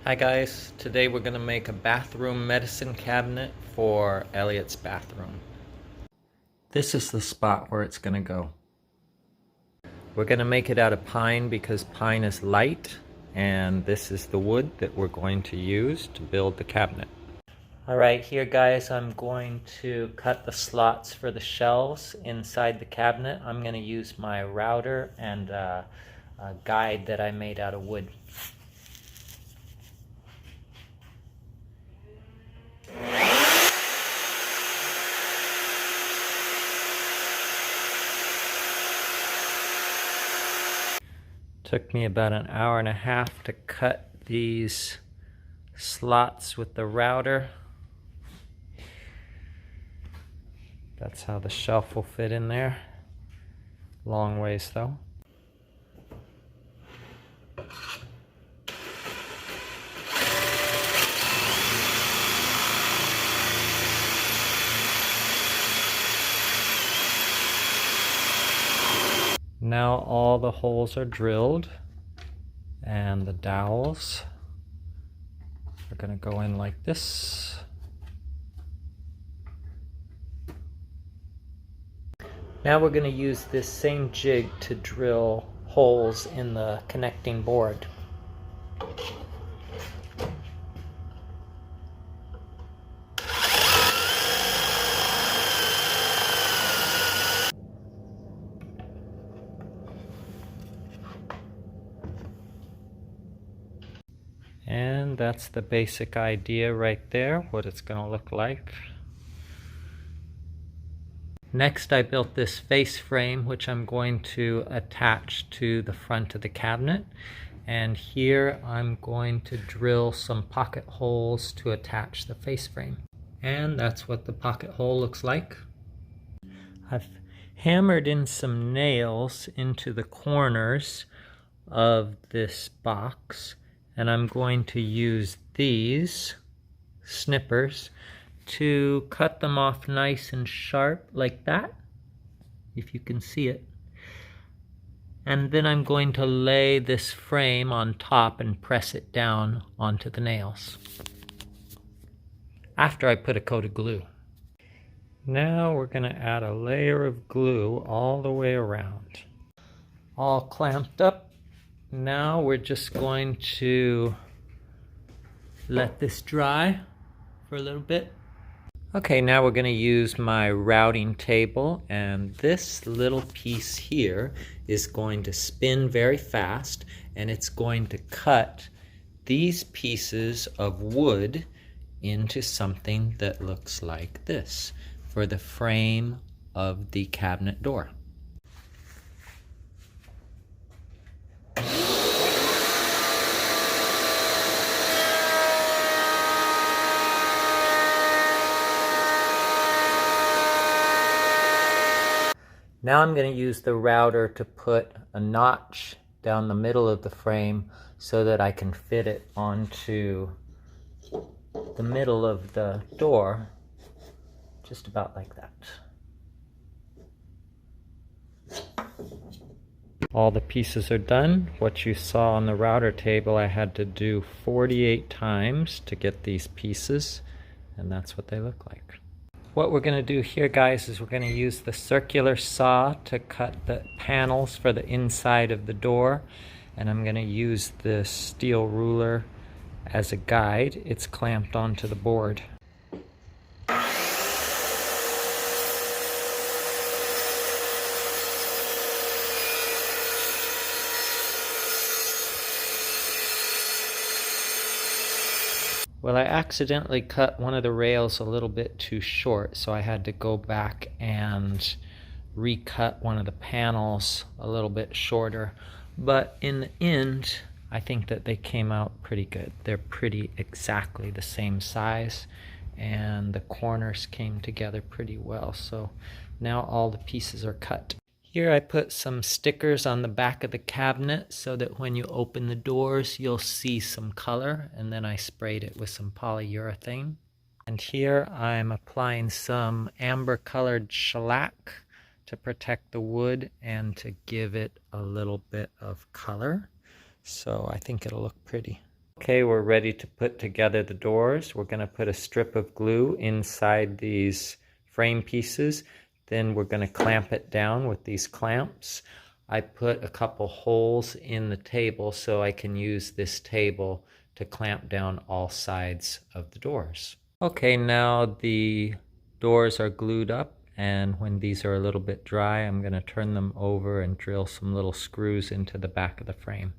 Hi guys, today we're going to make a bathroom medicine cabinet for Elliot's bathroom. This is the spot where it's going to go. We're going to make it out of pine because pine is light, and this is the wood that we're going to use to build the cabinet. Alright, here guys, I'm going to cut the slots for the shelves inside the cabinet. I'm going to use my router and a guide that I made out of wood. Took me about an hour and a half to cut these slots with the router. That's how the shelf will fit in there. Long ways though. Now all the holes are drilled and the dowels are going to go in like this. Now we're going to use this same jig to drill holes in the connecting board. And that's the basic idea right there, what it's going to look like. Next, I built this face frame, which I'm going to attach to the front of the cabinet. And here I'm going to drill some pocket holes to attach the face frame. And that's what the pocket hole looks like. I've hammered in some nails into the corners of this box. And I'm going to use these snippers to cut them off nice and sharp like that, if you can see it. And then I'm going to lay this frame on top and press it down onto the nails after I put a coat of glue. Now we're going to add a layer of glue all the way around. All clamped up. Now we're just going to let this dry for a little bit. Okay, now we're going to use my routing table, and this little piece here is going to spin very fast, and it's going to cut these pieces of wood into something that looks like this for the frame of the cabinet door. Now I'm going to use the router to put a notch down the middle of the frame so that I can fit it onto the middle of the door, just about like that. All the pieces are done. What you saw on the router table, I had to do 48 times to get these pieces, and that's what they look like. What we're going to do here, guys, is we're going to use the circular saw to cut the panels for the inside of the door. And I'm going to use this steel ruler as a guide. It's clamped onto the board. Well, I accidentally cut one of the rails a little bit too short, so I had to go back and recut one of the panels a little bit shorter. But in the end, I think that they came out pretty good. They're pretty exactly the same size, and the corners came together pretty well. So now all the pieces are cut. Here I put some stickers on the back of the cabinet so that when you open the doors you'll see some color, and then I sprayed it with some polyurethane. And here I'm applying some amber colored shellac to protect the wood and to give it a little bit of color. So I think it'll look pretty. Okay, we're ready to put together the doors. We're going to put a strip of glue inside these frame pieces. Then we're going to clamp it down with these clamps. I put a couple holes in the table so I can use this table to clamp down all sides of the doors. Okay, now the doors are glued up, and when these are a little bit dry, I'm going to turn them over and drill some little screws into the back of the frame.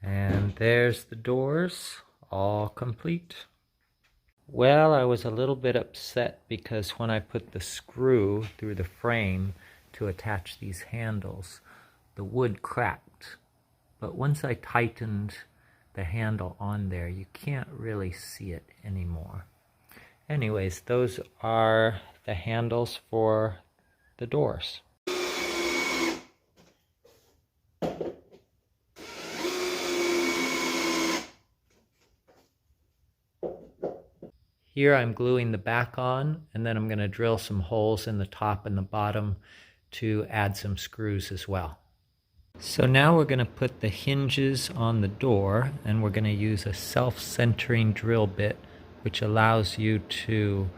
And there's the doors, all complete. Well, I was a little bit upset because when I put the screw through the frame to attach these handles, the wood cracked. But once I tightened the handle on there, you can't really see it anymore. Anyways, those are the handles for the doors. Here I'm gluing the back on, and then I'm going to drill some holes in the top and the bottom to add some screws as well. So now we're going to put the hinges on the door, and we're going to use a self-centering drill bit, which allows you to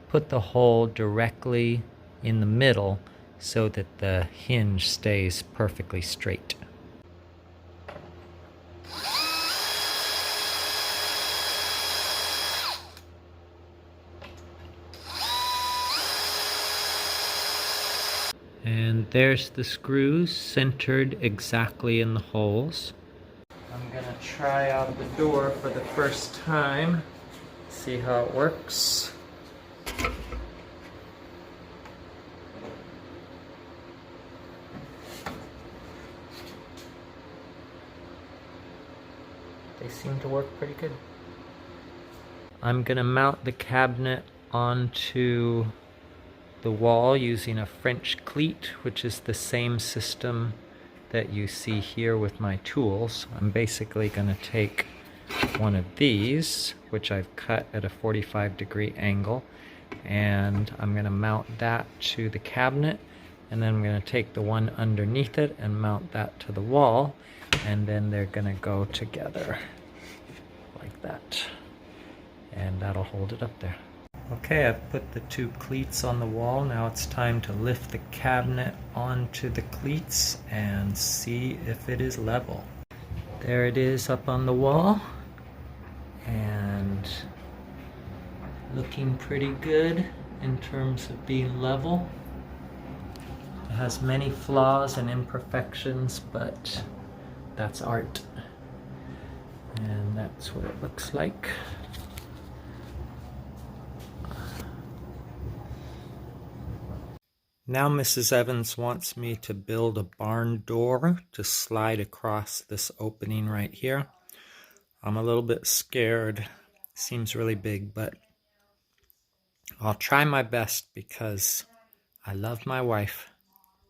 put the hole directly in the middle so that the hinge stays perfectly straight. And there's the screws centered exactly in the holes. I'm gonna try out the door for the first time, see how it works. They seem to work pretty good. I'm gonna mount the cabinet onto the wall using a French cleat, which is the same system that you see here with my tools. I'm basically going to take one of these, which I've cut at a 45-degree angle, and I'm going to mount that to the cabinet, and then I'm going to take the one underneath it and mount that to the wall, and then they're going to go together like that, and that'll hold it up there. Okay, I've put the two cleats on the wall. Now it's time to lift the cabinet onto the cleats and see if it is level. There it is up on the wall, and looking pretty good in terms of being level. It has many flaws and imperfections, but that's art. And that's what it looks like. Now Mrs. Evans wants me to build a barn door to slide across this opening right here. I'm a little bit scared. It seems really big, but I'll try my best because I love my wife.